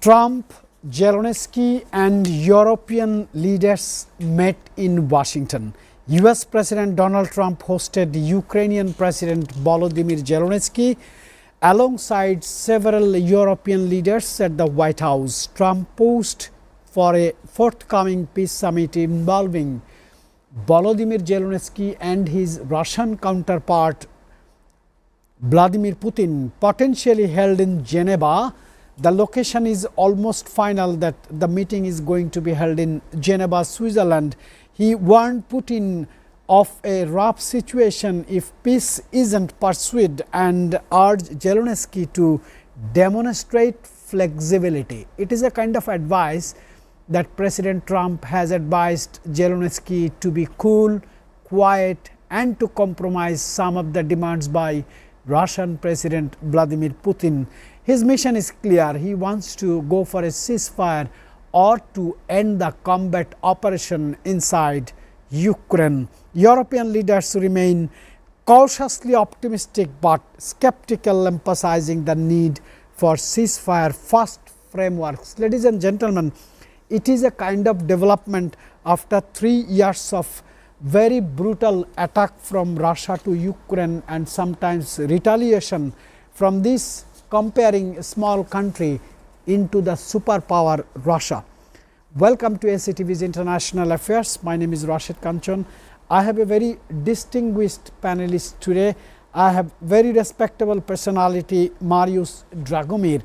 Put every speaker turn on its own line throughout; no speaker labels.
Trump, Zelensky and European leaders met in Washington. US President Donald Trump hosted Ukrainian President Volodymyr Zelensky alongside several European leaders at the White House. Trump posed for a forthcoming peace summit involving Volodymyr Zelensky and his Russian counterpart Vladimir Putin, potentially held in Geneva. The location is almost final that the meeting is going to be held in Geneva, Switzerland. He warned Putin of a rough situation if peace isn't pursued and urged Zelensky to demonstrate flexibility. It is a kind of advice that President Trump has advised Zelensky to be cool, quiet and to compromise some of the demands by Russian President Vladimir Putin. His mission is clear. He wants to go for a ceasefire or to end the combat operation inside Ukraine. European leaders remain cautiously optimistic but skeptical, emphasizing the need for ceasefire first frameworks. Ladies and gentlemen, it is a kind of development after 3 years of very brutal attack from Russia to Ukraine and sometimes retaliation from this comparing a small country into the superpower Russia. Welcome to SCTV's International Affairs. My name is Rashid Kanchan. I have a very distinguished panelist today. I have very respectable personality Marius Dragomir.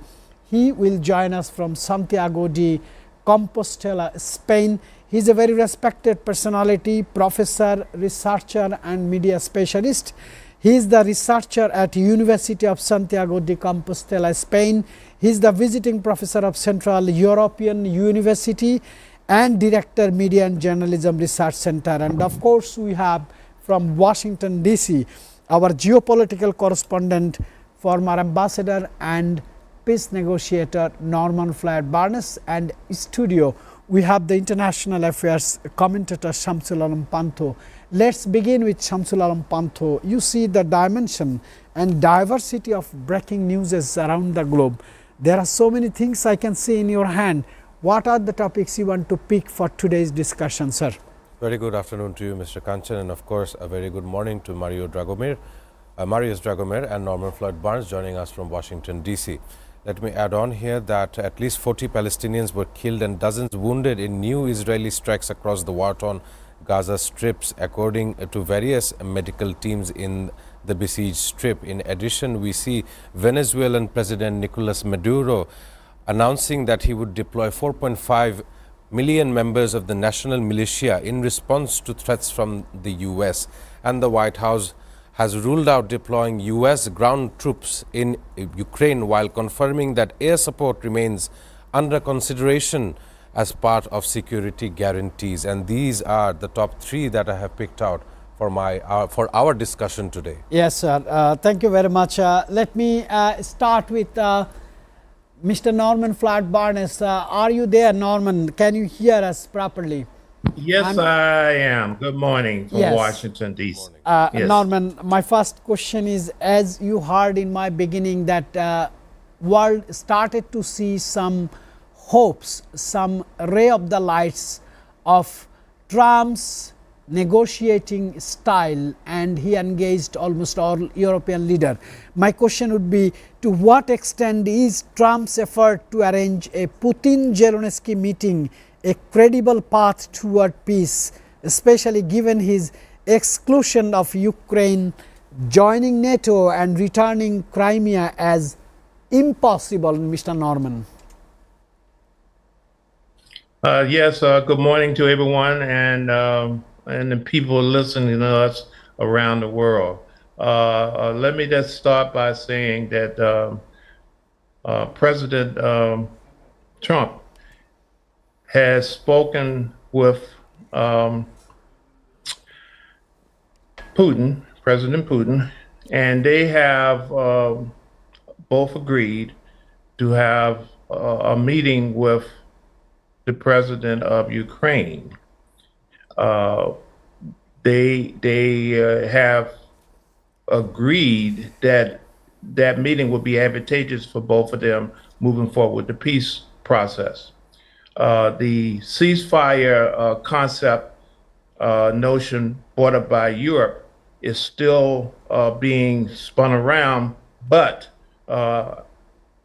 He will join us from Santiago de Compostela, Spain. He is a very respected personality, professor, researcher and media specialist. He is the researcher at University of Santiago de Compostela, Spain. He is the visiting professor of Central European University and director Media and Journalism Research Center. And of course, we have from Washington DC our geopolitical correspondent, former ambassador and peace negotiator Norman Floyd Barnes, and studio we have the international affairs commentator Shamsul Alam Panto. Let's begin with Shamsul Alam Panto. You see the dimension and diversity of breaking news around the globe. There are so many things I can see in your hand. What are the topics you want to pick for today's discussion, sir?
Very good afternoon to you, Mr. Kanchan, and of course a very good morning to Marius Dragomir and Norman Floyd Barnes joining us from Washington DC. Let me add on here that at least 40 Palestinians were killed and dozens wounded in new Israeli strikes across the war-torn Gaza strips, according to various medical teams in the besieged strip. In addition, we see Venezuelan President Nicolas Maduro announcing that he would deploy 4.5 million members of the national militia in response to threats from the US, and the White House has ruled out deploying US ground troops in Ukraine while confirming that air support remains under consideration as part of security guarantees. And these are the top 3 that I have picked out for our discussion today.
Yes, sir. Thank you very much. Let me start with Mr. Norman Floyd Barnes. Are you there, Norman? Can you hear us properly?
Yes, I am. Good morning from Washington, D.C.
Yes. Norman, my first question is, as you heard in my beginning that world started to see some hopes, some ray of the lights of Trump's negotiating style, and he engaged almost all European leaders. My question would be, to what extent is Trump's effort to arrange a Putin-Zelensky meeting a credible path toward peace, especially given his exclusion of Ukraine, joining NATO and returning Crimea as impossible, Mr. Norman?
Yes, good morning to everyone and the people listening to us around the world. Let me just start by saying that President Trump has spoken with President Putin, and they have both agreed to have a meeting with the president of Ukraine. They have agreed that that meeting would be advantageous for both of them moving forward with the peace process. The ceasefire concept notion brought up by Europe is still being spun around, but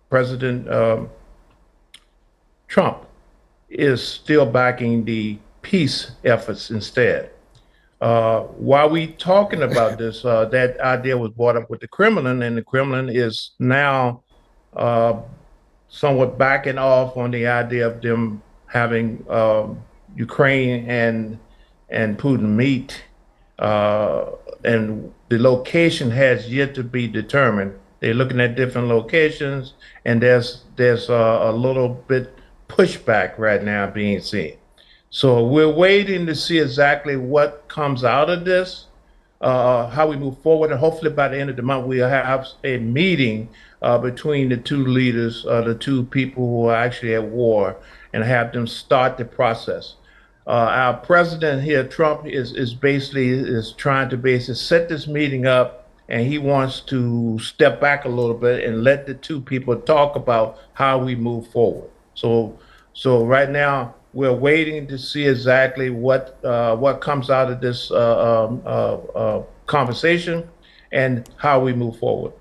President Trump is still backing the peace efforts instead. While we talking about this, that idea was brought up with the Kremlin, and the Kremlin is now somewhat backing off on the idea of them having Ukraine and Putin meet, and the location has yet to be determined. They're looking at different locations, and there's a little bit pushback right now being seen. So we're waiting to see exactly what comes out of this, how we move forward, and hopefully by the end of the month we'll have a meeting between the two leaders, the two people who are actually at war, and have them start the process. Our president here, Trump, is trying to set this meeting up, and he wants to step back a little bit and let the two people talk about how we move forward. So right now we're waiting to see exactly what comes out of this conversation and how we move forward.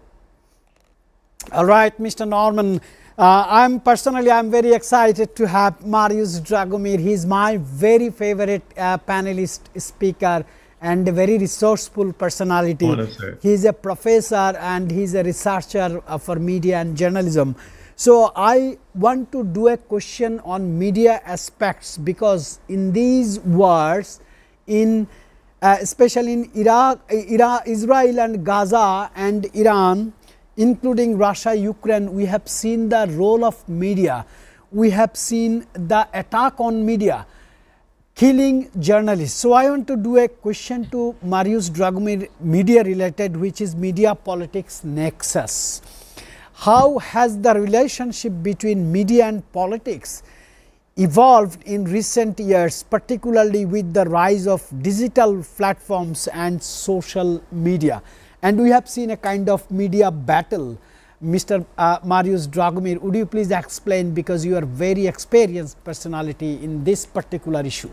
All right, Mr. Norman. I'm very excited to have Marius Dragomir. He's my very favorite panelist speaker and a very resourceful personality. He's a professor and he's a researcher for media and journalism. So I want to do a question on media aspects, because in these wars, especially in Iraq, Israel and Gaza and Iran, including Russia, Ukraine, we have seen the role of media. We have seen the attack on media, killing journalists. So I want to do a question to Marius Dragomir, media related, which is media politics nexus. How has the relationship between media and politics evolved in recent years, particularly with the rise of digital platforms and social media? And we have seen a kind of media battle. Mr. Marius Dragomir, would you please explain, because you are very experienced personality in this particular issue?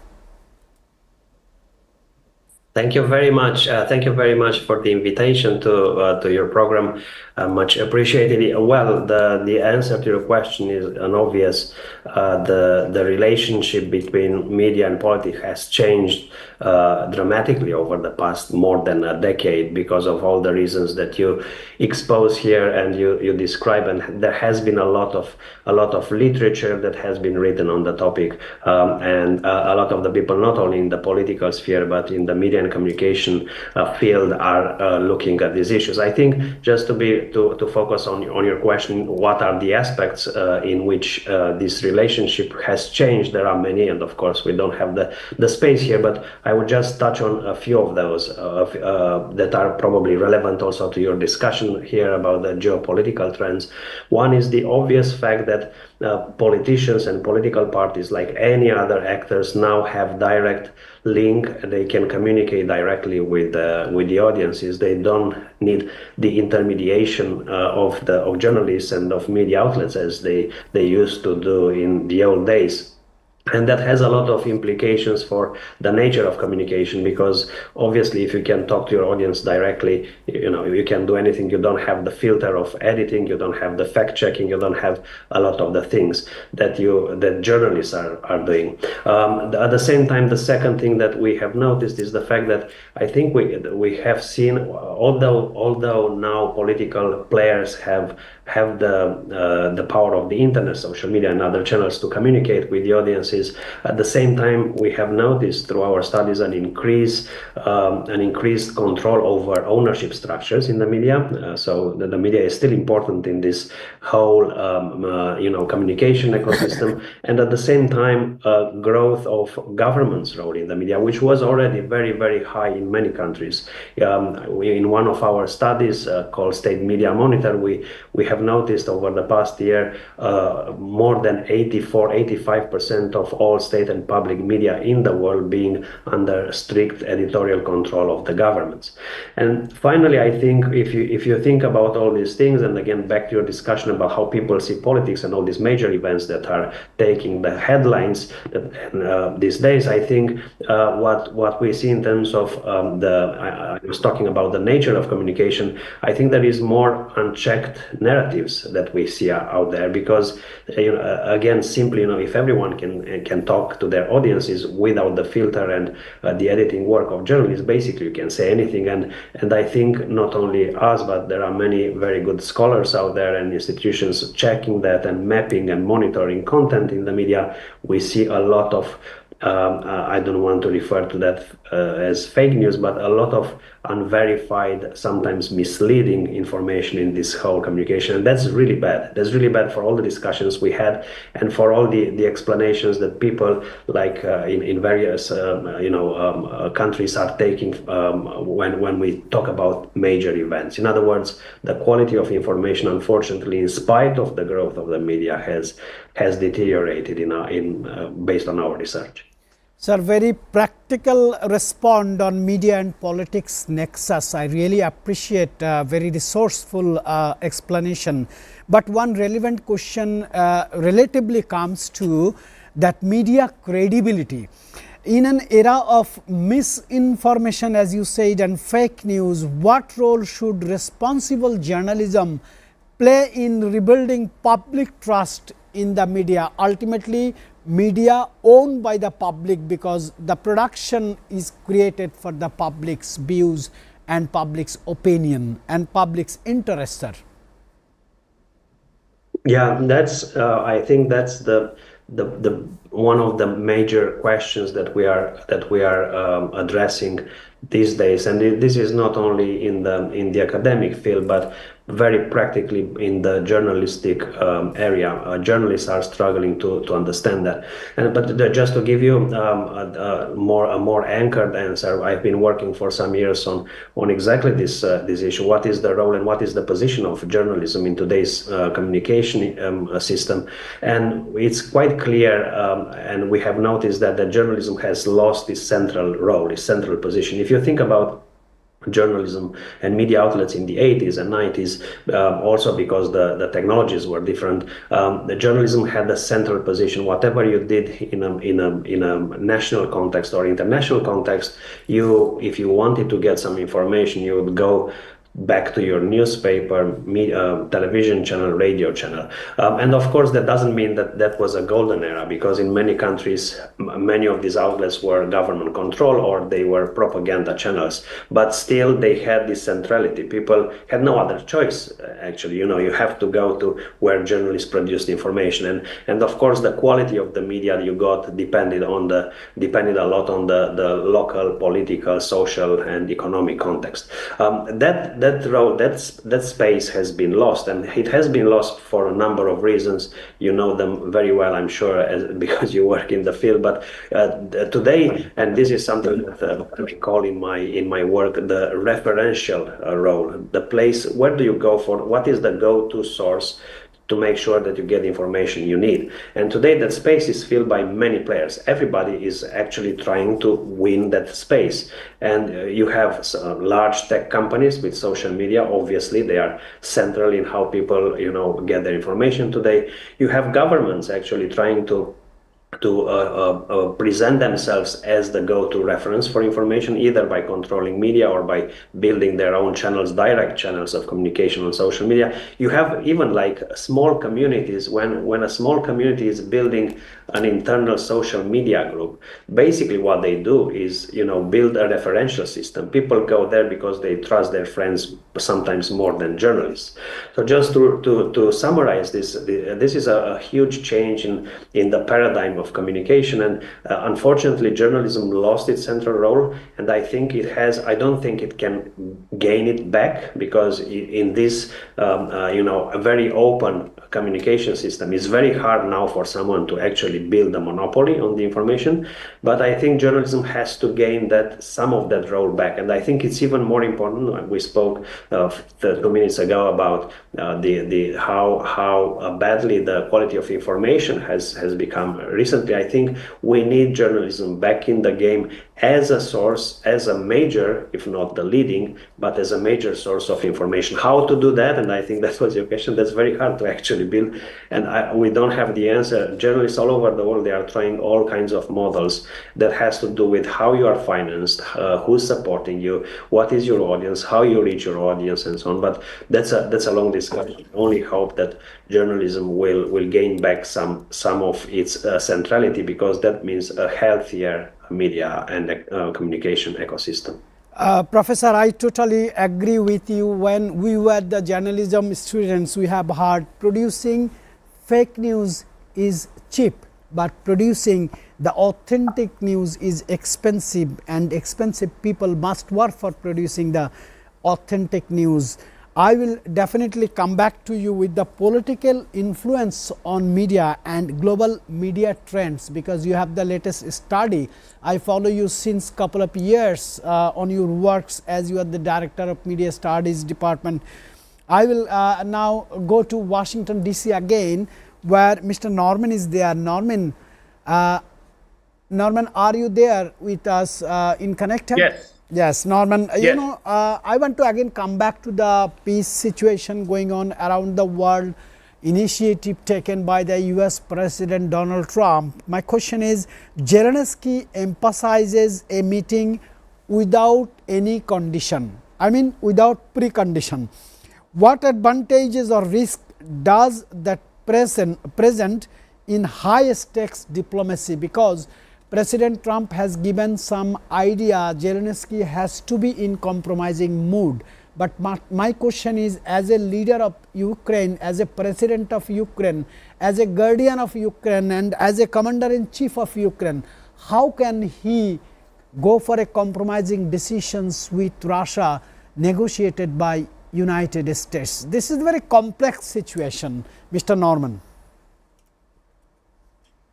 Thank you very much. Thank you very much for the invitation to your program. Much appreciated. Well, the answer to your question is an obvious. The relationship between media and politics has changed dramatically over the past more than a decade because of all the reasons that you expose here and you describe. And there has been a lot of literature that has been written on the topic, and a lot of the people, not only in the political sphere but in the media and communication field, are looking at these issues. I think just to focus on your question, what are the aspects in which this relationship has changed? There are many, and of course we don't have the space here, but I would just touch on a few of those that are probably relevant also to your discussion here about the geopolitical trends. One is the obvious fact that politicians and political parties, like any other actors, now have direct link. They can communicate directly with the audiences. They don't need the intermediation of journalists and of media outlets as they used to do in the old days. And that has a lot of implications for the nature of communication, because obviously if you can talk to your audience directly, you can do anything. You don't have the filter of editing, you don't have the fact checking, you don't have a lot of the things that journalists are doing. At the same time, the second thing that we have noticed is the fact that I think we have seen, although now political players have the power of the internet, social media and other channels to communicate with the audiences, at the same time we have noticed through our studies an increased control over ownership structures in the media. So the media is still important in this whole communication ecosystem, and at the same time growth of government's role in the media, which was already very, very high in many countries. In in one of our studies called State Media Monitor, we have noticed over the past year more than 85% of all state and public media in the world being under strict editorial control of the governments. And finally, I think if you think about all these things, and again back to your discussion about how people see politics and all these major events that are taking the headlines these days, I think what we see in terms of I was talking about the nature of communication. I think there is more unchecked narratives that we see out there because again, simply, if everyone can talk to their audiences without the filter and the editing work of journalists, basically you can say anything. And I think not only us, but there are many very good scholars out there and institutions checking that and mapping and monitoring content in the media. We see a lot of I don't want to refer to that as fake news, but a lot of unverified, sometimes misleading information in this whole communication. And that's really bad. That's really bad for all the discussions we had and for all the explanations that people like in various countries are taking when we talk about major events. In other words, the quality of information, unfortunately, in spite of the growth of the media, has deteriorated based on our research.
Sir, very practical respond on media and politics nexus. I really appreciate very resourceful explanation. But one relevant question relatively comes to that media credibility. In an era of misinformation, as you said, and fake news, what role should responsible journalism play in rebuilding public trust in the media? Ultimately, media owned by the public because the production is created for the public's views and public's opinion and public's interest, sir.
Yeah, that's I think that's the one of the major questions that we are addressing these days, and this is not only in the academic field, but very practically in the journalistic area. Journalists are struggling to understand that. But just to give you a more anchored answer, I've been working for some years on exactly this issue. What is the role and what is the position of journalism in today's communication system? And it's quite clear, and we have noticed that journalism has lost its central role, its central position. If you think about journalism and media outlets in the 80s and 90s, also because the technologies were different, the journalism had a central position. Whatever you did in a national context or international context, if you wanted to get some information, you would go back to your newspaper, television channel, radio channel. And of course, that doesn't mean that was a golden era, because in many countries, many of these outlets were government control or they were propaganda channels. But still, they had this centrality. People had no other choice, actually. You have to go to where journalists produced information. And of course, the quality of the media you got depended a lot on the local, political, social, and economic context. That space has been lost, and it has been lost for a number of reasons. You know them very well, I'm sure, because you work in the field. But today, and this is something that we call in my work the referential role, the place where do you go for, what is the go-to source to make sure that you get the information you need. And today that space is filled by many players. Everybody is actually trying to win that space. And you have large tech companies with social media. Obviously, they are central in how people, get their information today. You have governments actually trying to present themselves as the go-to reference for information, either by controlling media or by building their own channels, direct channels of communication on social media. You have even like small communities. When a small community is building an internal social media group, basically what they do is build a referential system. People go there because they trust their friends, sometimes more than journalists. So just to summarize this is a huge change in the paradigm of communication. And unfortunately, journalism lost its central role, and I think it has. I don't think it can gain it back, because in this, a very open communication system, it's very hard now for someone to actually build a monopoly on the information. But I think journalism has to gain some of that role back, and I think it's even more important. We spoke 2 minutes ago about the how badly the quality of information has become recently. I think we need journalism back in the game as a source, as a major, if not the leading, but as a major source of information. How to do that? And I think that was your question. That's very hard to actually build, and we don't have the answer. Journalists all over the world, they are trying all kinds of models that has to do with how you are financed, who's supporting you, what is your audience, how you reach your audience, and so on. But that's a long discussion. I only hope that journalism will gain back some of its centrality, because that means a healthier media and communication ecosystem.
Professor, I totally agree with you. When we were the journalism students, we have heard producing fake news is cheap, but producing the authentic news is expensive, and expensive people must work for producing the authentic news. I will definitely come back to you with the political influence on media and global media trends, because you have the latest study. I follow you since couple of years on your works, as you are the director of Media Studies Department. I will now go to Washington DC again, where Mr. Norman is there. Norman, are you there with us in Connected?
Yes.
Yes, Norman,
Yes.
I want to again come back to the peace situation going on around the world, initiative taken by the US President Donald Trump. My question is, Zelensky emphasizes a meeting without any condition, I mean without precondition. What advantages or risk does that present in high stakes diplomacy? Because President Trump has given some idea Zelensky has to be in compromising mood. But my question is, as a leader of Ukraine, as a president of Ukraine, as a guardian of Ukraine, and as a commander-in-chief of Ukraine, how can he go for a compromising decisions with Russia negotiated by United States? This is a very complex situation, Mr. Norman.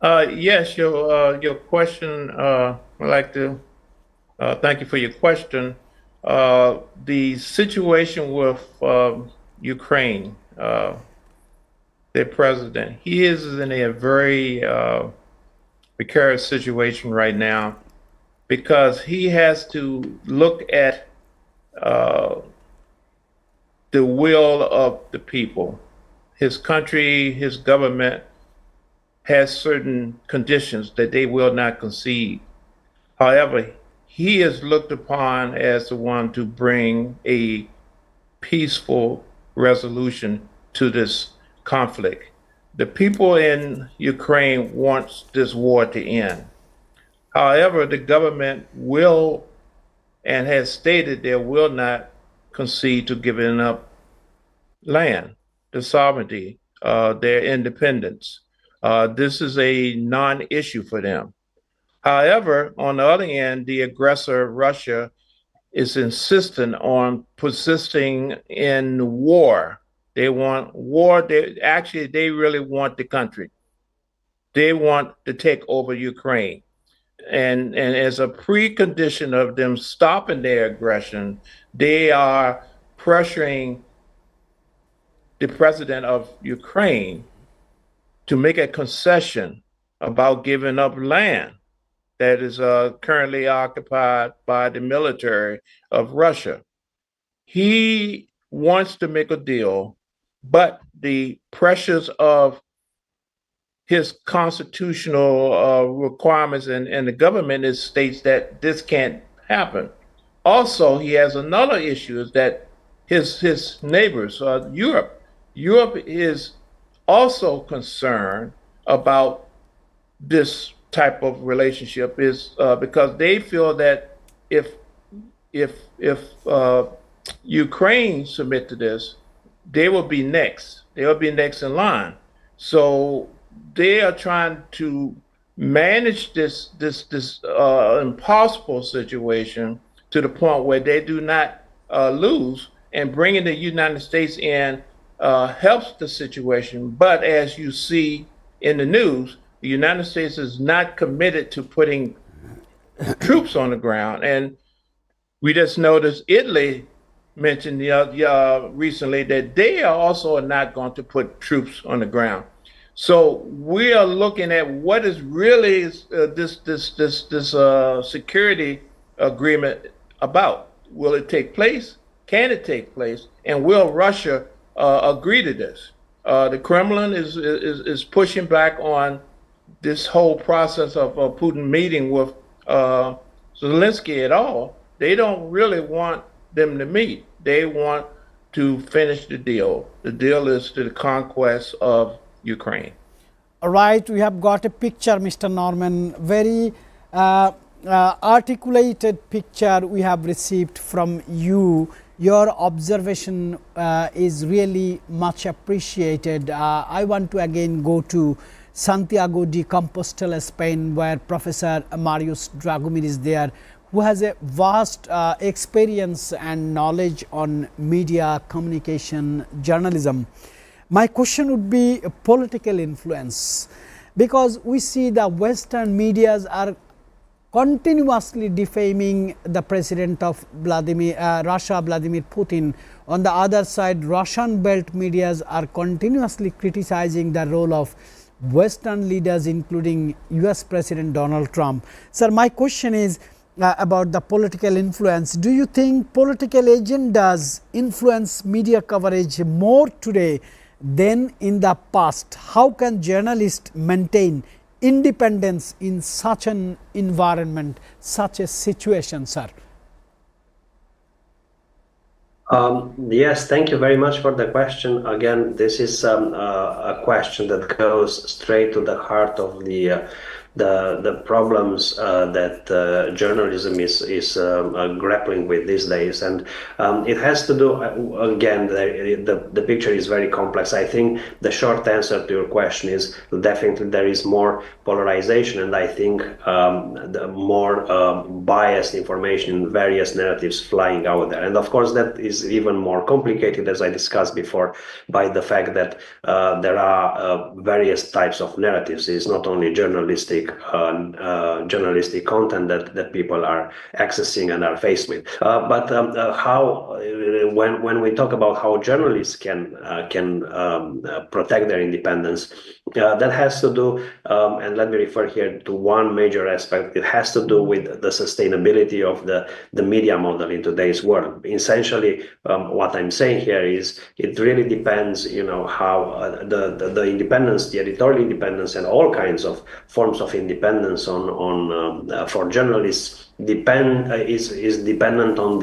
Yes, your question, I'd like to thank you for your question. The situation with Ukraine, their president, he is in a very precarious situation right now, because he has to look at the will of the people. His country, his government has certain conditions that they will not concede. However, he is looked upon as the one to bring a peaceful resolution to this conflict. The people in Ukraine want this war to end. However, the government will and has stated they will not concede to giving up land, the sovereignty, their independence. This is a non-issue for them. However, on the other hand, the aggressor, Russia, is insistent on persisting in war. They want war. They really want the country. They want to take over Ukraine. And as a precondition of them stopping their aggression, they are pressuring the president of Ukraine to make a concession about giving up land that is currently occupied by the military of Russia. He wants to make a deal, but the pressures of his constitutional requirements and the government states that this can't happen. Also, he has another issue, is that his neighbors, Europe is also concerned about this type of relationship, is because they feel that if Ukraine submit to this, they will be next. They will be next in line. So they are trying to manage this impossible situation to the point where they do not lose, and bringing the United States in helps the situation. But as you see in the news, the United States is not committed to putting troops on the ground. And we just noticed Italy mentioned recently that they are also not going to put troops on the ground. So we are looking at what is really this security agreement about. Will it take place? Can it take place? And will Russia agree to this? The Kremlin is pushing back on this whole process of Putin meeting with Zelensky at all. They don't really want them to meet. They want to finish the deal. The deal is to the conquest of Ukraine.
All right, we have got a picture, Mr. Norman, very articulated picture we have received from you. Your observation is really much appreciated. I want to again go to Santiago de Compostela, Spain, where Professor Marius Dragomir is there, who has a vast experience and knowledge on media, communication, journalism. My question would be political influence, because we see the Western medias are continuously defaming the president of Russia, Vladimir Putin. On the other side, Russian belt medias are continuously criticizing the role of Western leaders, including US President Donald Trump. Sir, my question is about the political influence. Do you think political agendas influence media coverage more today than in the past? How can journalists maintain independence in such an environment, such a situation, sir?
Yes, thank you very much for the question. Again, this is a question that goes straight to the heart of the problems that journalism is grappling with these days, and it has to do again. The picture is very complex. I think the short answer to your question is definitely there is more polarization, and I think the more biased information, various narratives flying out there, and of course that is even more complicated, as I discussed before, by the fact that there are various types of narratives. It's not only journalistic content that people are accessing and are faced with. But how, when we talk about how journalists can protect their independence, that has to do, and let me refer here to one major aspect. It has to do with the sustainability of the media model in today's world. Essentially, what I'm saying here is it really depends, how the independence, the editorial independence, and all kinds of forms of independence for journalists is dependent on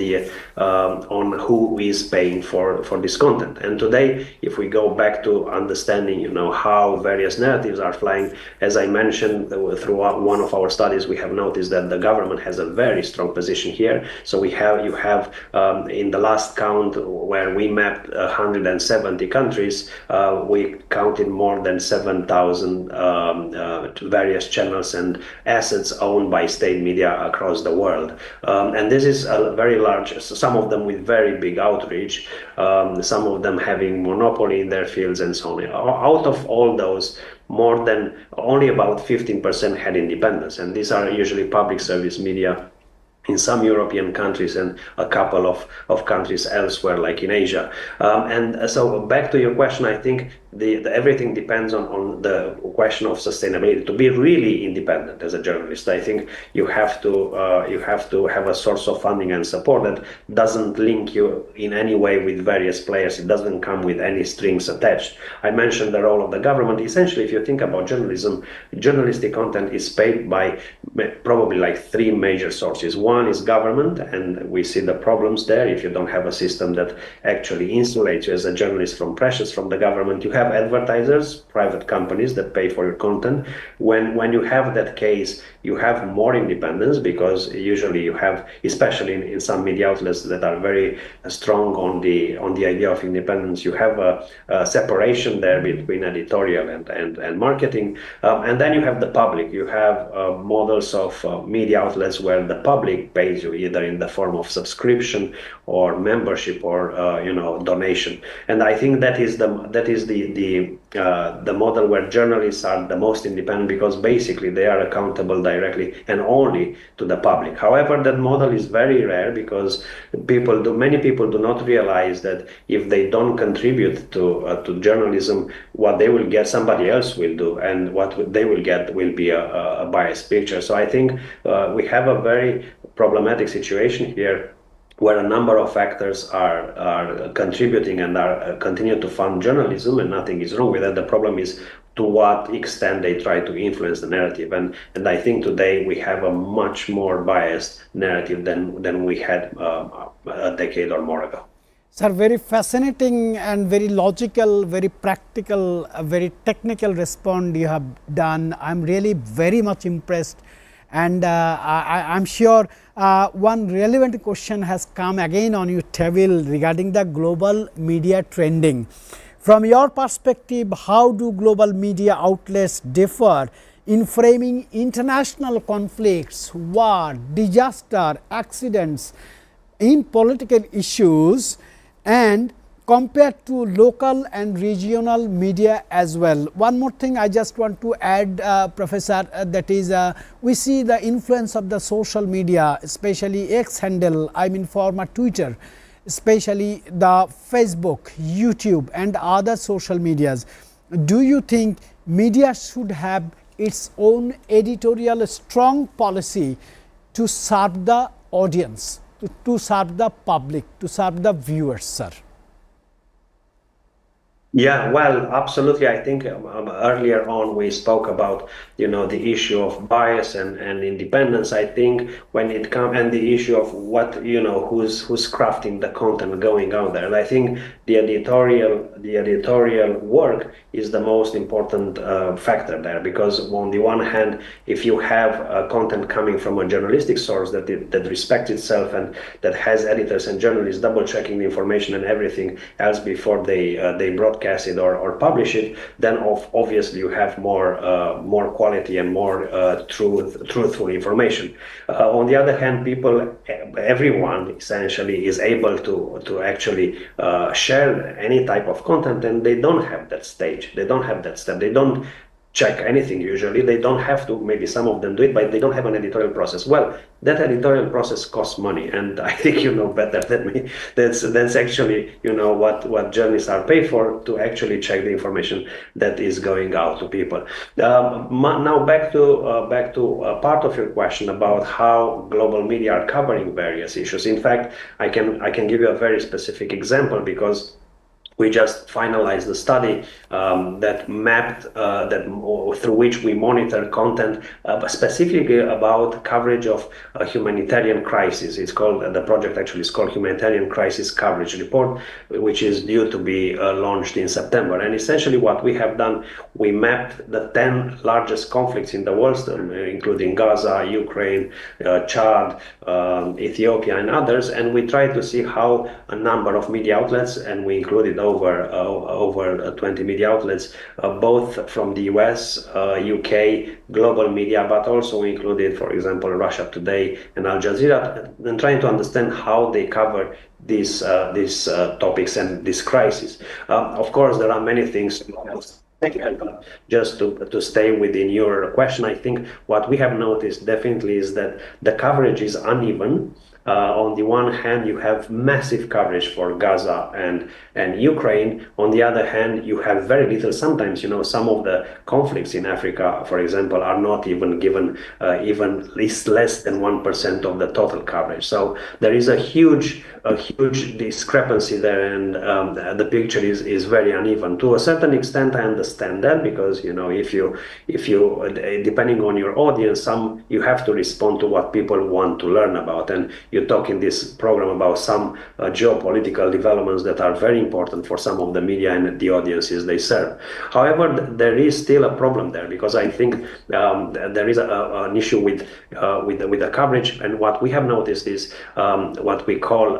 who is paying for this content. And today, if we go back to understanding how various narratives are flying, as I mentioned, throughout one of our studies, we have noticed that the government has a very strong position here. So you have in the last count, where we mapped 170 countries, we counted more than 7,000 various channels and assets owned by state media across the world. And this is a very large, some of them with very big outreach, some of them having monopoly in their fields and so on. Out of all those, more than only about 15% had independence, and these are usually public service media in some European countries and a couple of countries elsewhere, like in Asia. And so back to your question, I think everything depends on the question of sustainability. To be really independent as a journalist, I think you have to have a source of funding and support that doesn't link you in any way with various players. It doesn't come with any strings attached. I mentioned the role of the government. Essentially, if you think about journalism, journalistic content is paid by probably like three major sources. One one is government, and we see the problems there. If you don't have a system that actually insulates you as a journalist from pressures from the government, you have advertisers, private companies that pay for your content. When you have that case, you have more independence, because usually you have, especially in some media outlets that are very strong on the idea of independence, you have a separation there between editorial and marketing, and then you have the public. You have models of media outlets where the public pays you either in the form of subscription or membership or donation. And I think that is the model where journalists are the most independent, because basically they are accountable directly and only to the public. However, that model is very rare, because many people do not realize that if they don't contribute to journalism, what they will get, somebody else will do, and what they will get will be a biased picture. So I think we have a very problematic situation here, where a number of factors are contributing and are continue to fund journalism, and nothing is wrong with that. The problem is to what extent they try to influence the narrative, and I think today we have a much more biased narrative than we had a decade or more ago.
Sir, very fascinating and very logical, very practical, very technical response you have done. I'm really very much impressed, and I'm sure one relevant question has come again on your table regarding the global media trending. From your perspective, how do global media outlets differ in framing international conflicts, war, disaster, accidents, in political issues, and compared to local and regional media as well? One more thing I just want to add, Professor, that is we see the influence of the social media, especially X handle, I mean former Twitter, especially the Facebook, YouTube and other social medias. Do you think media should have its own editorial strong policy to serve the audience, to serve the public, to serve the viewers, sir?
Yeah, well, absolutely. I think earlier on we spoke about, the issue of bias and independence. I think when it comes, and the issue of what, who's crafting the content going out there. And I think the editorial work is the most important factor there, because on the one hand, if you have content coming from a journalistic source that respects itself and that has editors and journalists double checking the information and everything else before they broadcast it or publish it, then obviously you have more quality and more truthful information. On the other hand, everyone essentially is able to actually share any type of content, and they don't have that stage, they don't have that step, they don't check anything usually, they don't have to, maybe some of them do it, but they don't have an editorial process. Well, that editorial process costs money, and I think you know better than me. That's actually what journalists are paid for, to actually check the information that is going out to people. Now back to part of your question about how global media are covering various issues. In fact, I can give you a very specific example, because we just finalized the study that mapped through which we monitor content specifically about coverage of a humanitarian crisis. It's called, the project actually is called Humanitarian Crisis Coverage Report, which is due to be launched in September. And essentially what we have done, we mapped the 10 largest conflicts in the world, including Gaza, Ukraine, Chad, Ethiopia and others, and we tried to see how a number of media outlets, and we included over 20 media outlets, both from the US, UK, global media, but also included, for example, Russia Today and Al Jazeera, and trying to understand how they cover these topics and this crisis. Of course, there are many things. Just to stay within your question, I think what we have noticed definitely is that the coverage is uneven. On the one hand, you have massive coverage for Gaza and Ukraine. On the other hand, you have very little. Sometimes, some of the conflicts in Africa, for example, are not even given even less than 1% of the total coverage. So there is a huge discrepancy there, and the picture is very uneven. To a certain extent, I understand that, because if you depending on your audience, you have to respond to what people want to learn about, and you talk in this program about some geopolitical developments that are very important for some of the media and the audiences they serve. However, there is still a problem there, because I think there is an issue with the coverage, and what we have noticed is what we call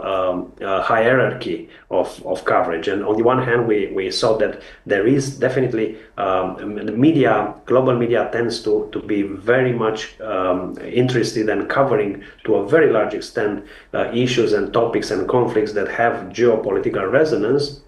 hierarchy of coverage. And on the one hand, we saw that there is definitely the media, global media, tends to be very much interested and covering to a very large extent issues and topics and conflicts that have geopolitical resonance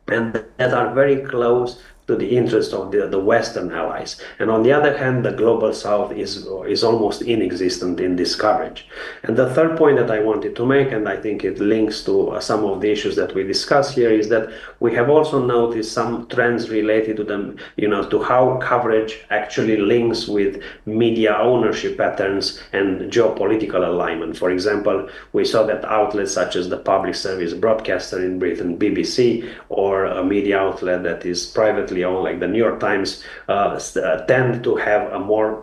and that are very close to the interest of the Western allies. And on the other hand, the global South is almost inexistent in this coverage. And the third point that I wanted to make, and I think it links to some of the issues that we discuss here, is that we have also noticed some trends related to them, to how coverage actually links with media ownership patterns and geopolitical alignment. For example, we saw that outlets such as the public service broadcaster in Britain, BBC, or a media outlet that is privately owned, like the New York Times, tend to have a more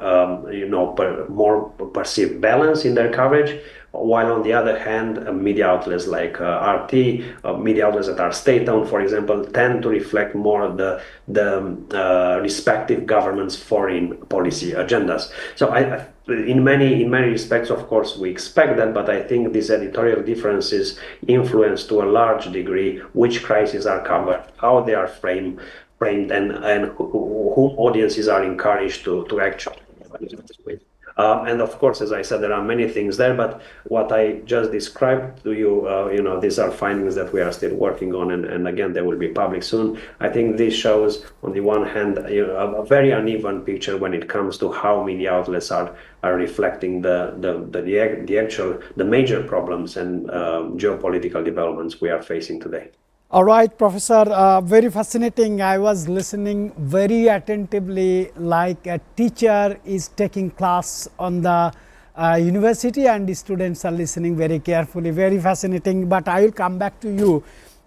perceived balance in their coverage, while on the other hand, media outlets like RT, media outlets that are state-owned, for example, tend to reflect more the respective governments' foreign policy agendas. So in many respects, of course, we expect that, but I think these editorial differences influence to a large degree which crises are covered, how they are framed, and whom audiences are encouraged to actually with. And of course, as I said, there are many things there, but what I just described to you, these are findings that we are still working on, and again, they will be public soon. I think this shows, on the one hand, a very uneven picture when it comes to how media outlets are reflecting the major problems and geopolitical developments we are facing today.
All right, Professor, very fascinating. I was listening very attentively, like a teacher is taking class on the university and the students are listening very carefully. Very fascinating, but I will come back to you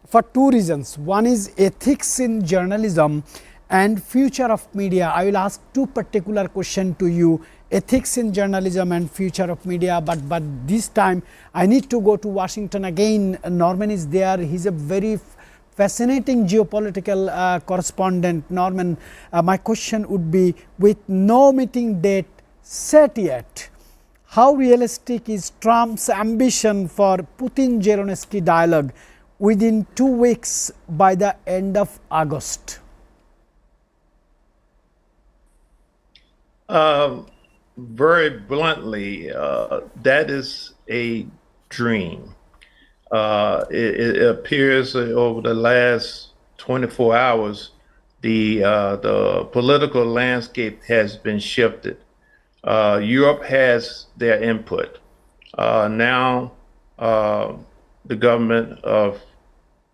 for two reasons. One is ethics in journalism and future of media. I will ask two particular questions to you: ethics in journalism and future of media, but this time I need to go to Washington again. Norman is there. He's a very fascinating geopolitical correspondent. Norman, my question would be, with no meeting date set yet, how realistic is Trump's ambition for Putin-Zelensky dialogue within 2 weeks by the end of August?
Very bluntly, that is a dream. It appears over the last 24 hours, the political landscape has been shifted. Europe has their input. Now, the government of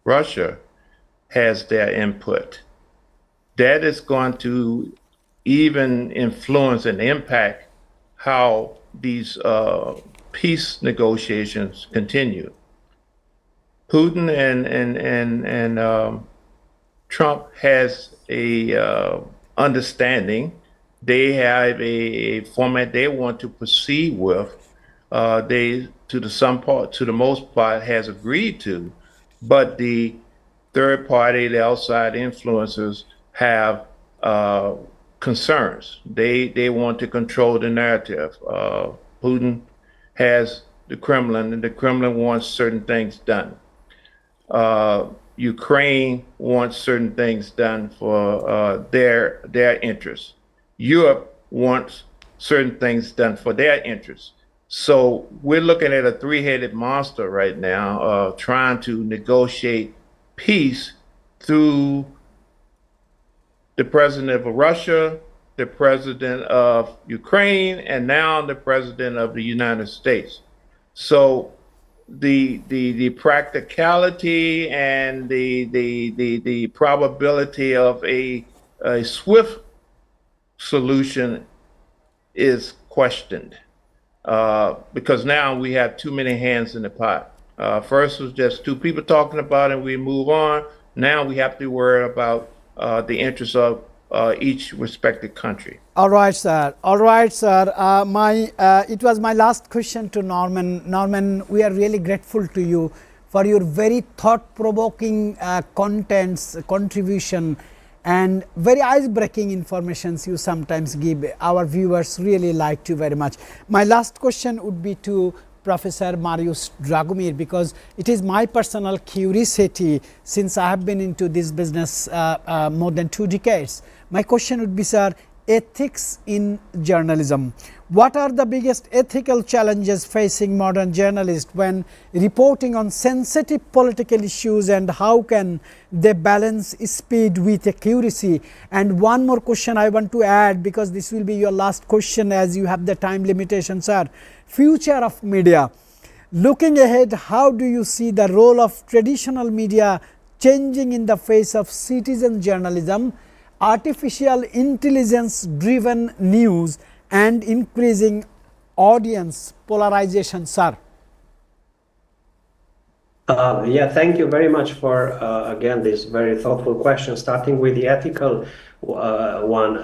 Russia has their input. That is going to even influence and impact how these peace negotiations continue. Putin and Trump has a understanding. They have a format they want to proceed with. They, to the most part, has agreed to, but the third party, the outside influencers, have concerns. They want to control the narrative. Putin has the Kremlin, and the Kremlin wants certain things done. Ukraine wants certain things done for their interests. Europe wants certain things done for their interests. So we're looking at a three-headed monster right now, trying to negotiate peace through the president of Russia, the president of Ukraine, and now the president of the United States. So the practicality and the probability of a swift solution is questioned, because now we have too many hands in the pot. First was just two people talking about it and we move on. Now we have to worry about the interests of each respective country.
All right, sir. All right, sir. It was my last question to Norman. Norman, we are really grateful to you for your very thought-provoking contents, contribution, and very ice-breaking informations you sometimes give. Our viewers really liked you very much. My last question would be to Professor Marius Dragomir, because it is my personal curiosity since I have been into this business more than 2 decades. My question would be, sir, ethics in journalism. What are the biggest ethical challenges facing modern journalists when reporting on sensitive political issues, and how can they balance speed with accuracy? And one more question I want to add, because this will be your last question as you have the time limitation, sir. Future of media. Looking ahead, how do you see the role of traditional media changing in the face of citizen journalism, artificial intelligence driven news, and increasing audience polarization, sir?
Yeah, thank you very much for, again, this very thoughtful question. Starting with the ethical one,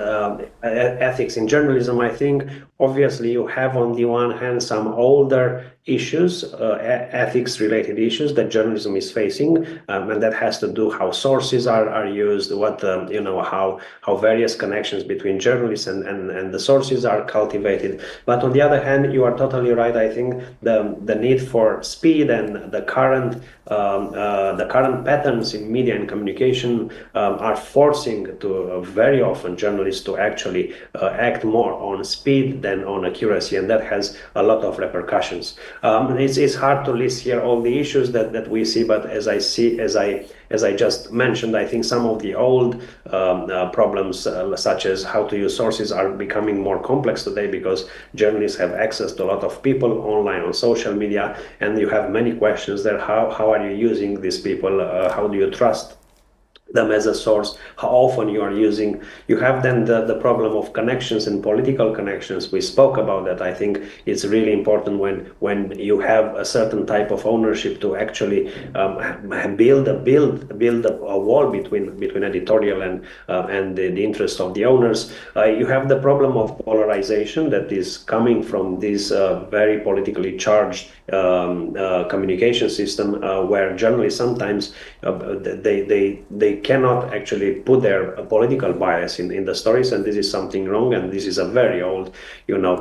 ethics in journalism, I think obviously you have on the one hand some older issues, ethics related issues that journalism is facing, and that has to do how sources are used, what how various connections between journalists and the sources are cultivated. But on the other hand, you are totally right. I think the need for speed and the current patterns in media and communication are forcing to very often journalists to actually act more on speed than on accuracy, and that has a lot of repercussions. It's hard to list here all the issues that we see, but as I just mentioned, I think some of the old problems, such as how to use sources, are becoming more complex today because journalists have access to a lot of people online on social media, and you have many questions there. How are you using these people? How do you trust them as a source? How often you are using? You have then the problem of connections and political connections. We spoke about that. I think it's really important when you have a certain type of ownership to actually build a wall between editorial and the interest of the owners. You have the problem of polarization that is coming from this very politically charged communication system, where journalists sometimes they cannot actually put their political bias in the stories, and this is something wrong. And this is a very old,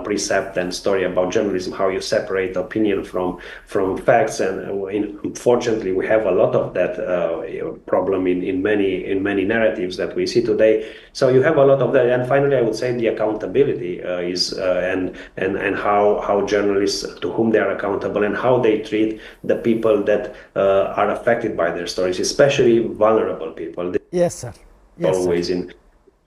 precept and story about journalism, how you separate opinion from facts. And unfortunately, we have a lot of that problem in many narratives that we see today. So you have a lot of that. And finally, I would say the accountability is and how journalists, to whom they are accountable, and how they treat the people that are affected by their stories, especially vulnerable people.
Yes, sir. Yes,
always
sir.
in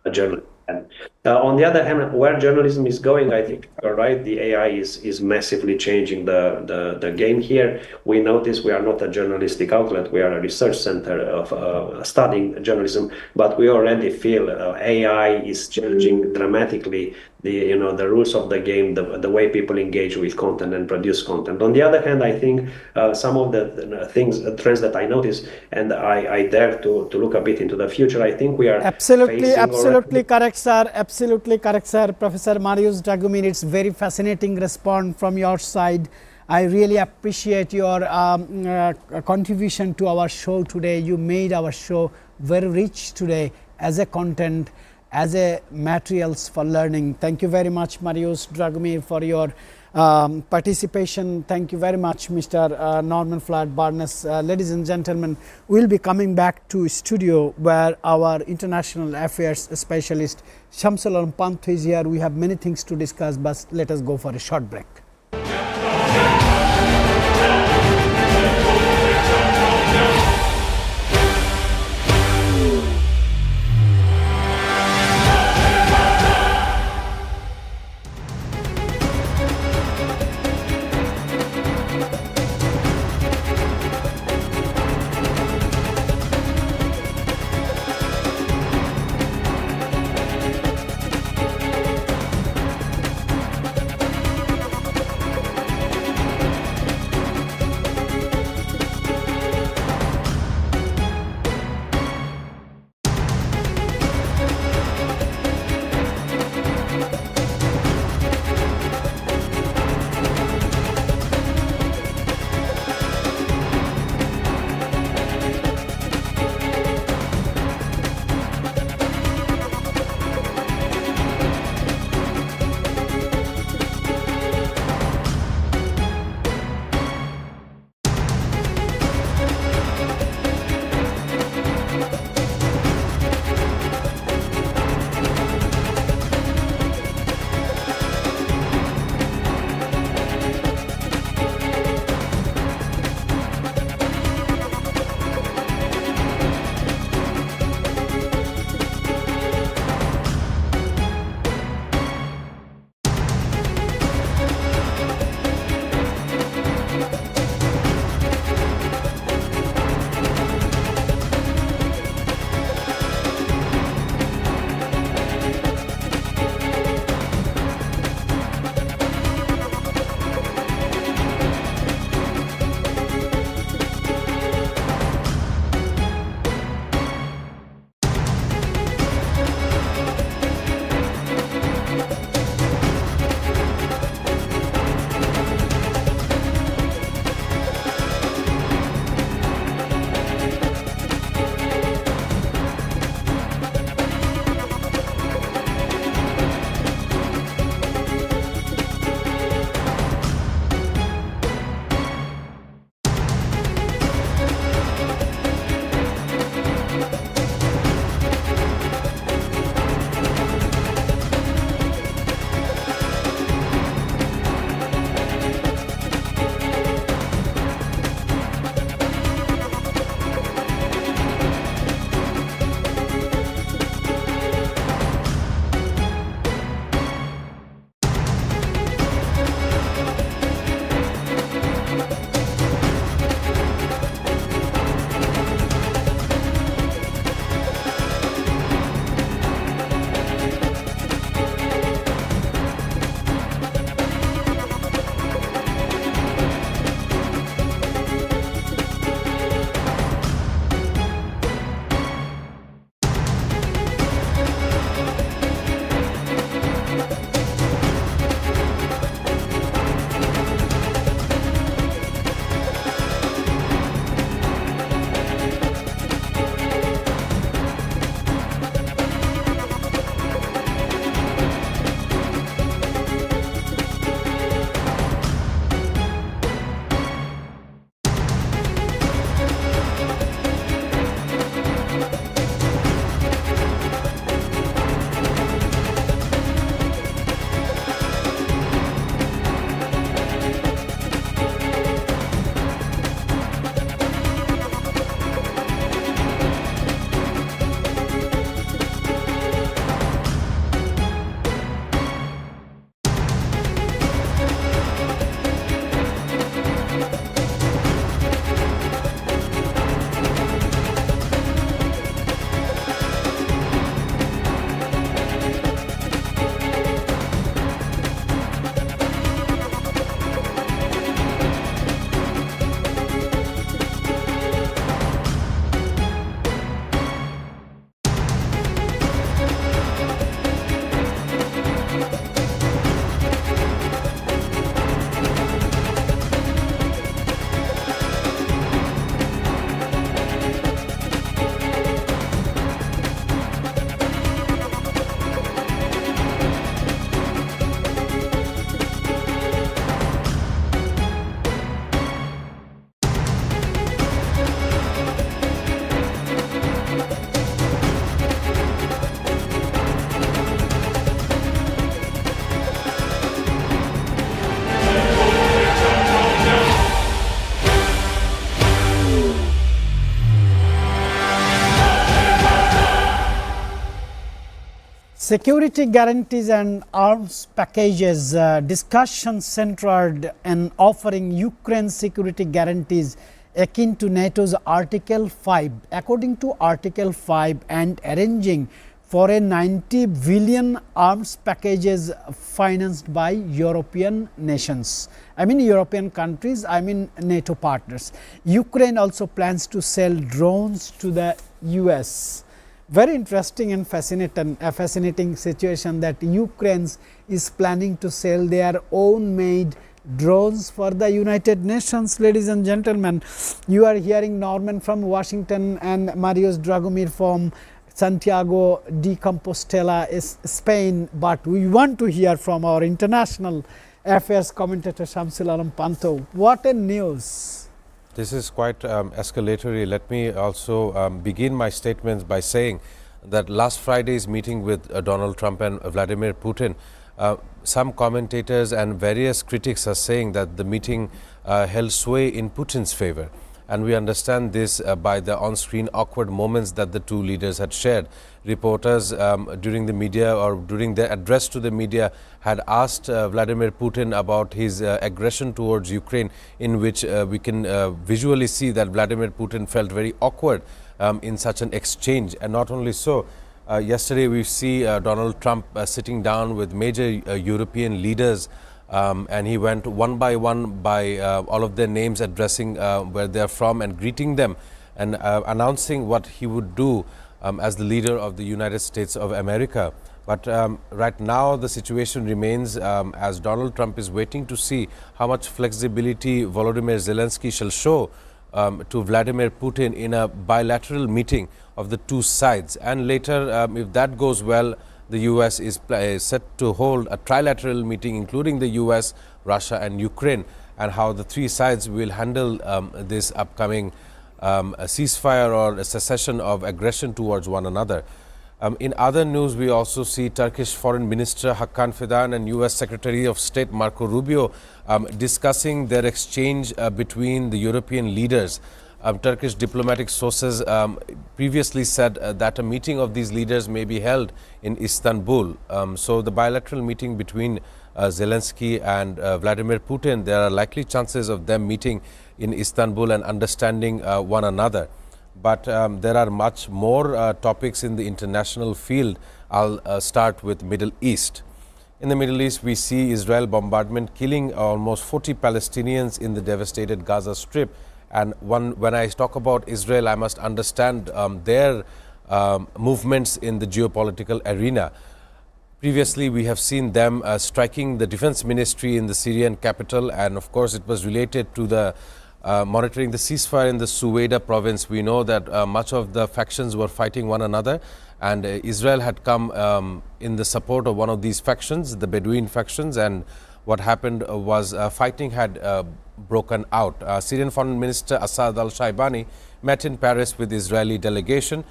a journal. And on the other hand, where journalism is going, I think you're right. The AI is massively changing the game here. We notice we are not a journalistic outlet. We are a research center of studying journalism, but we already feel AI is changing dramatically the rules of the game, the way people engage with content and produce content. On the other hand, I think some of the trends that I notice, and I dare to look a bit into the future, I think we are
absolutely correct, sir. Absolutely correct, sir. Professor Marius Dragomir, it's very fascinating response from your side. I really appreciate your contribution to our show today. You made our show very rich today as a content, as a materials for learning. Thank you very much, Marius Dragomir, for your participation. Thank you very much, Mr. Norman Floyd Barnes. Ladies and gentlemen, we'll be coming back to studio where our international affairs specialist Shamsul Alam Pant is here. We have many things to discuss, but let us go for a short break. Security guarantees and arms packages discussion centered in offering Ukraine security guarantees akin to NATO's Article 5. According to Article 5, and arranging for a 90 billion arms packages financed by European nations. I mean European countries, I mean NATO partners. Ukraine also plans to sell drones to the US. Very interesting and fascinating situation that Ukraine is planning to sell their own made drones for the United Nations. Ladies and gentlemen, you are hearing Norman from Washington and Marius Dragomir from Santiago de Compostela, Spain, but we want to hear from our international affairs commentator Shamsul Alam Panto. What a news!
This is quite escalatory. Let me also begin my statements by saying that last Friday's meeting with Donald Trump and Vladimir Putin, some commentators and various critics are saying that the meeting held sway in Putin's favor. And we understand this by the on-screen awkward moments that the two leaders had shared. Reporters during the media or during their address to the media had asked Vladimir Putin about his aggression towards Ukraine, in which we can visually see that Vladimir Putin felt very awkward in such an exchange. And not only so, yesterday we see Donald Trump sitting down with major European leaders, and he went one by all of their names, addressing where they are from and greeting them and announcing what he would do as the leader of the United States of America. But right now the situation remains as Donald Trump is waiting to see how much flexibility Volodymyr Zelensky shall show to Vladimir Putin in a bilateral meeting of the two sides. And later, if that goes well, the US is set to hold a trilateral meeting including the US, Russia and Ukraine, and how the three sides will handle this upcoming ceasefire or a cessation of aggression towards one another. In other news, we also see Turkish Foreign Minister Hakan Fidan and US Secretary of State Marco Rubio discussing their exchange between the European leaders. Turkish diplomatic sources previously said that a meeting of these leaders may be held in Istanbul. So the bilateral meeting between Zelensky and Vladimir Putin, there are likely chances of them meeting in Istanbul and understanding one another. But there are much more topics in the international field. I'll start with Middle East. In the Middle East, we see Israel bombardment killing almost 40 Palestinians in the devastated Gaza Strip. And when I talk about Israel, I must understand their movements in the geopolitical arena. Previously, we have seen them striking the defense ministry in the Syrian capital, and of course it was related to the monitoring the ceasefire in the Suweda province. We know that much of the factions were fighting one another, and Israel had come in the support of one of these factions, the Bedouin factions, and what happened was fighting had broken out. Syrian Foreign Minister Assad al-Shaibani met in Paris with Israeli delegation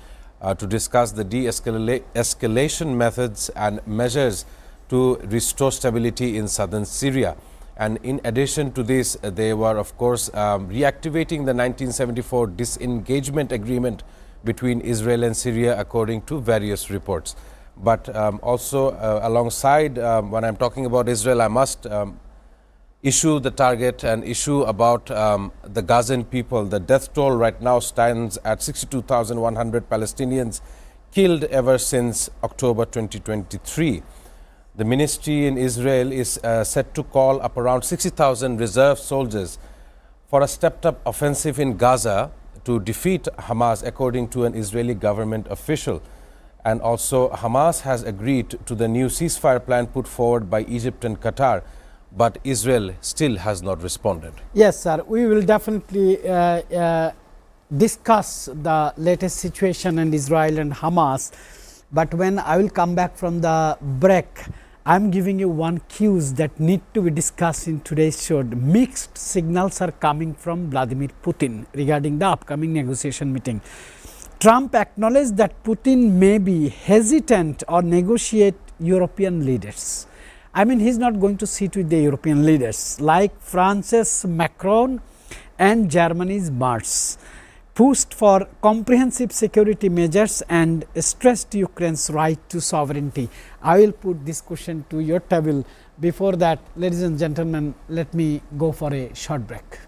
to discuss the de-escalation methods and measures to restore stability in southern Syria. And in addition to this, they were of course reactivating the 1974 disengagement agreement between Israel and Syria, according to various reports. But also alongside, when I'm talking about Israel, I must issue the target and issue about the Gazan people. The death toll right now stands at 62,100 Palestinians killed ever since October 2023. The ministry in Israel is set to call up around 60,000 reserve soldiers for a stepped-up offensive in Gaza to defeat Hamas, according to an Israeli government official. And also, Hamas has agreed to the new ceasefire plan put forward by Egypt and Qatar, but Israel still has not responded.
Yes, sir. We will definitely discuss the latest situation in Israel and Hamas. But when I will come back from the break, I'm giving you one cues that need to be discussed in today's show. Mixed signals are coming from Vladimir Putin regarding the upcoming negotiation meeting. Trump acknowledged that Putin may be hesitant or negotiate European leaders. I mean, he's not going to sit with the European leaders like France's Macron and Germany's Merz. pushed for comprehensive security measures and stressed Ukraine's right to sovereignty. I will put this question to your table. Before that, ladies and gentlemen, let me go for a short break.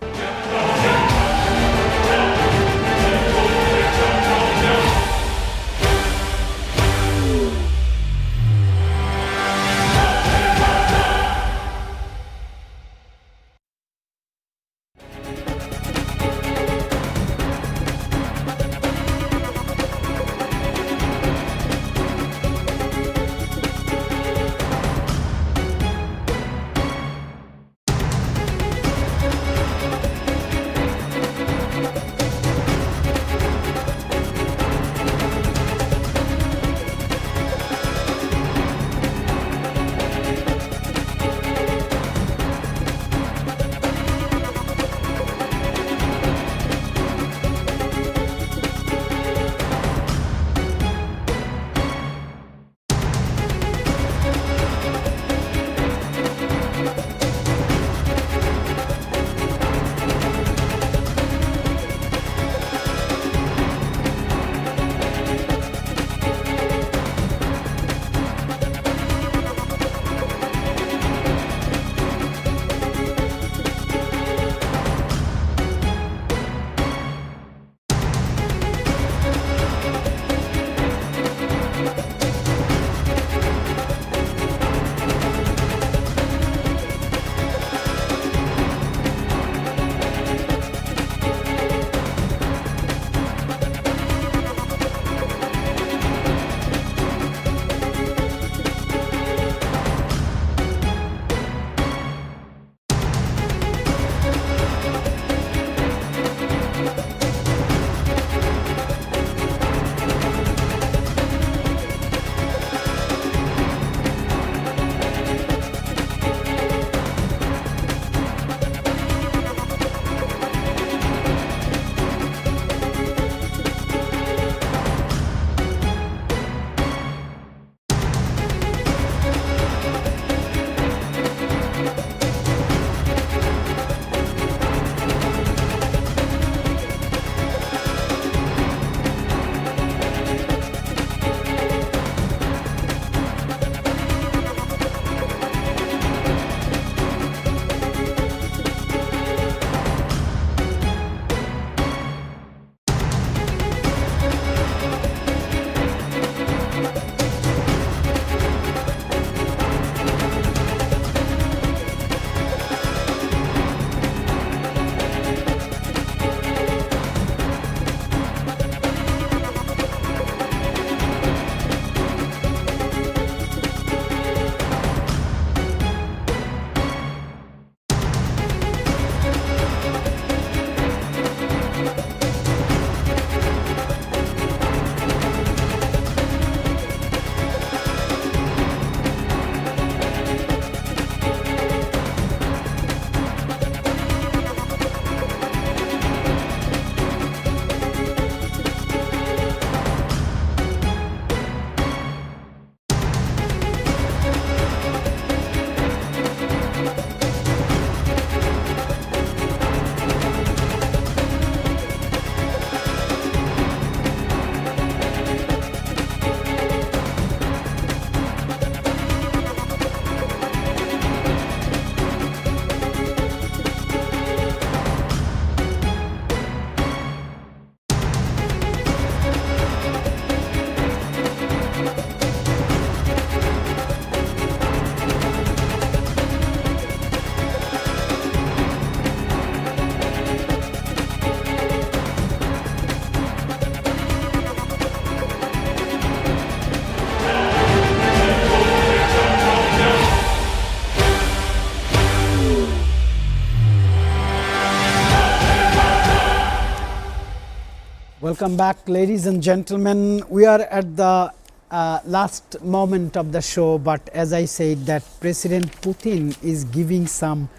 Welcome back, ladies and gentlemen. We are at the last moment of the show, but as I said that President Putin is giving some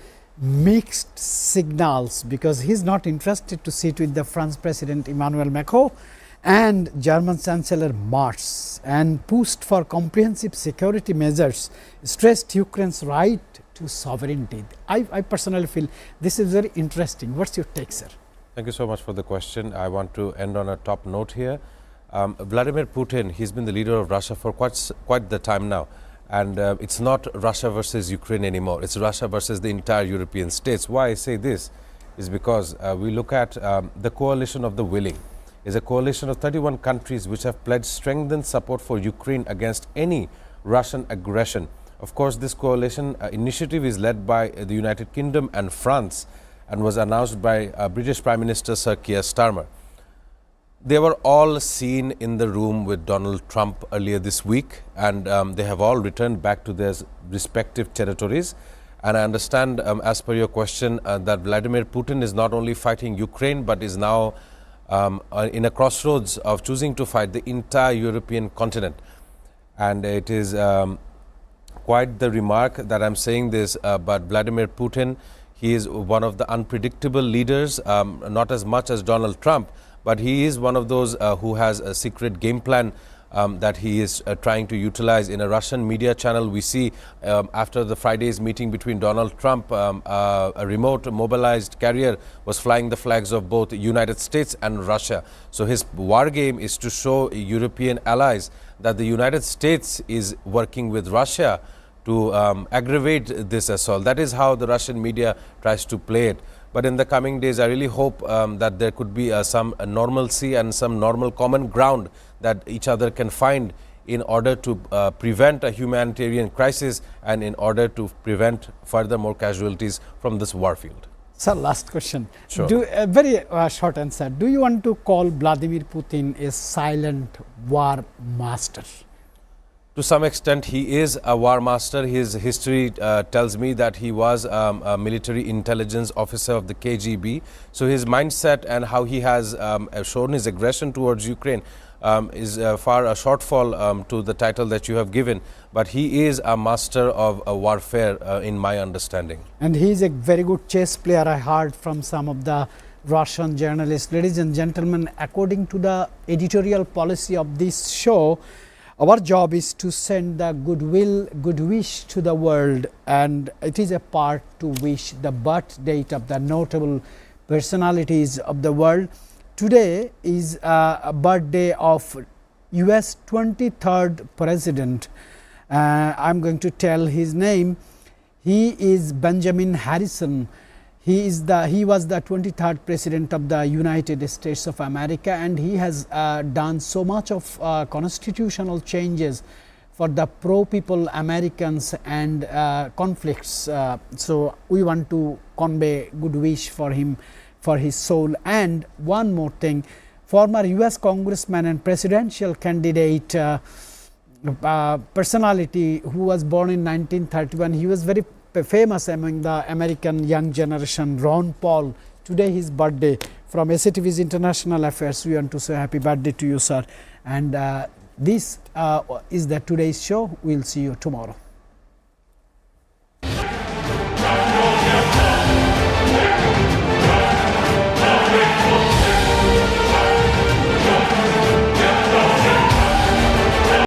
mixed signals because he is not interested to sit with the French President Emmanuel Macron and German Chancellor Merz, and pushed for comprehensive security measures, stressed Ukraine's right to sovereignty. I personally feel this is very interesting. What's your take, sir?
Thank you so much for the question. I want to end on a top note here. Vladimir Putin, he's been the leader of Russia for quite the time now. And it's not Russia versus Ukraine anymore. It's Russia versus the entire European states. Why I say this is because we look at the coalition of the willing. Is a coalition of 31 countries which have pledged strengthened support for Ukraine against any Russian aggression. Of course, this coalition initiative is led by the United Kingdom and France and was announced by British Prime Minister Sir Keir Starmer. They were all seen in the room with Donald Trump earlier this week, and they have all returned back to their respective territories. And I understand, as per your question, that Vladimir Putin is not only fighting Ukraine, but is now in a crossroads of choosing to fight the entire European continent. And it is quite the remark that I'm saying this, but Vladimir Putin, he is one of the unpredictable leaders, not as much as Donald Trump, but he is one of those who has a secret game plan that he is trying to utilize. In a Russian media channel, we see after the Friday's meeting between Donald Trump, a remote mobilized carrier was flying the flags of both the United States and Russia. So his war game is to show European allies that the United States is working with Russia to aggravate this assault. That is how the Russian media tries to play it. But in the coming days, I really hope that there could be some normalcy and some normal common ground that each other can find in order to prevent a humanitarian crisis and in order to prevent further more casualties from this war field.
Sir, last question.
Sure.
Very short answer. Do you want to call Vladimir Putin a silent war master?
To some extent, he is a war master. His history tells me that he was a military intelligence officer of the KGB. So his mindset and how he has shown his aggression towards Ukraine is far a shortfall to the title that you have given. But he is a master of warfare in my understanding.
And he is a very good chess player, I heard from some of the Russian journalists. Ladies and gentlemen, according to the editorial policy of this show, our job is to send the goodwill, good wish to the world, and it is a part to wish the birth date of the notable personalities of the world. Today is a birthday of US 23rd President. I'm going to tell his name. He is Benjamin Harrison. He was the 23rd President of the United States of America, and he has done so much of constitutional changes for the pro-people Americans and conflicts. So we want to convey good wish for him, for his soul. And one more thing, former US Congressman and presidential candidate, personality who was born in 1931, he was very famous among the American young generation, Ron Paul. Today his birthday. From Satv's International Affairs, we want to say happy birthday to you, sir. And this is the today's show. We'll see you tomorrow.